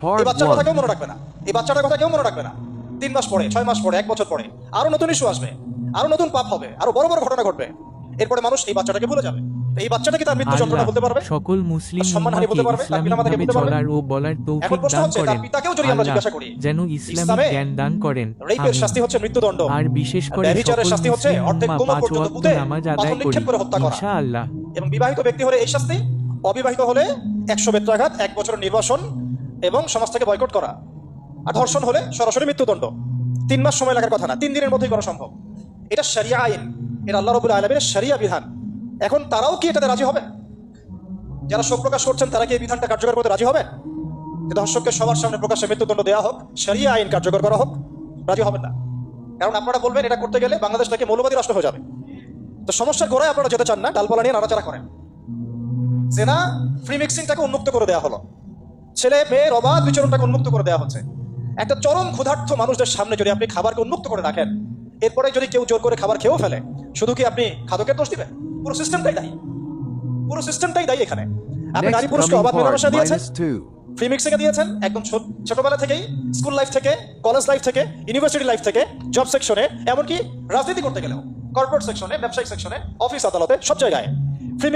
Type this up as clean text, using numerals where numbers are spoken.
এই বাচ্চার কথা কেউ মনে রাখবে না, এই বাচ্চাটার কথা কেউ মনে রাখবে না। 3 মাস পরে, 6 মাস পরে, 1 বছর পরে আরো নতুন ইস্যু আসবে, আরো নতুন পাপ হবে, আরো বড় বড় ঘটনা ঘটবে। এরপরে মানুষ এই বাচ্চাটাকে ভুলে যাবে। এই বাচ্চাটাকে তার মৃত্যু যন্ত্রণা বলতে পারবে, সকল মুসলিম সম্মানহানি বলতে পারবে, তার পিতামাতাকে বলতে পারবে। চলার ও বলার তৌফিক এখন প্রশ্ন দান হচ্ছে, তার করেন পিতাকেও যদি আমরা জিজ্ঞাসা করি, যেন ইসলামিক ইসলামে জ্ঞান দান করেন। রেপের শাস্তি হচ্ছে মৃত্যুদণ্ড, আর বিশেষ করে ব্যভিচারের সকল শাস্তি হচ্ছে মুসলিম অর্ধেক উম্মাহ কোমর 5 পর্যন্ত ওয়াক্ত পুঁতে নামাজ পাথর আদায় করি নিক্ষেপ করে হত্যা করা। ইনশাআল্লাহ। এবং বিবাহিত ব্যক্তি হলে এই শাস্তি, অবিবাহিত হলে 100 বেত্রাঘাত, 1 বছরের নির্বাসন এবং সমাজ থেকে বয়কট করা। আর ধর্ষণ হলে সরাসরি মৃত্যুদণ্ড। 3 মাস সময় লাগার কথা না, 3 দিনের মধ্যেই করা সম্ভব। এটা শরিয়া আইন, এটা আল্লাহ রাব্বুল আলামিনের শরিয়া বিধান। এখন তারাও কি এটাতে রাজি হবে? যারা শোক প্রকাশ করছেন তারা কি এই বিধানটা কার্যকর করতে রাজি হবে? যে ধর্ষককে সবার সামনে প্রকাশ্যে মৃত্যুদণ্ড দেওয়া হোক, শরিয়া আইন কার্যকর করা হোক? রাজি হবেন না। কারণ আপনারা বলবেন এটা করতে গেলে বাংলাদেশটাকে মৌলবাদী রাষ্ট্র হয়ে যাবে। তো সমস্যার গোড়ায় আপনারা যেতে চান না, ডালপালা নিয়ে নাড়াচাড়া করেন। জেনা ফ্রি মিক্সিংটাকে উন্মুক্ত করে দেওয়া হলো, ছেলে মেয়ের অবাধ বিচরণটাকে উন্মুক্ত করে দেওয়া হচ্ছে। একটা চরম ক্ষুধার্ত মানুষদের সামনে যদি আপনি খাবারকে উন্মুক্ত করে রাখেন, এরপরে যদি কেউ জোর করে খাবার খেয়েও ফেলে, শুধু কি আপনি খাদকের দোষ দিবেন? পুরো সিস্টেমটাই দায়ী, পুরো সিস্টেমটাই দায়ী। এখানে আপনি নারী পুরুষকে অবাধ মেলামেশা দিয়েছেন, ফ্রি মিক্সিং এ দিয়েছেন, একদম ছোটবেলা থেকেই, স্কুল লাইফ থেকে, কলেজ লাইফ থেকে, ইউনিভার্সিটি লাইফ থেকে, জব সেকশনে, এমনকি রাজনীতি করতে গেলেও, কর্পোরেট সেকশনে, ব্যবসায়িক সেকশনে, অফিস আদালতে, সব জায়গায় ফ্রি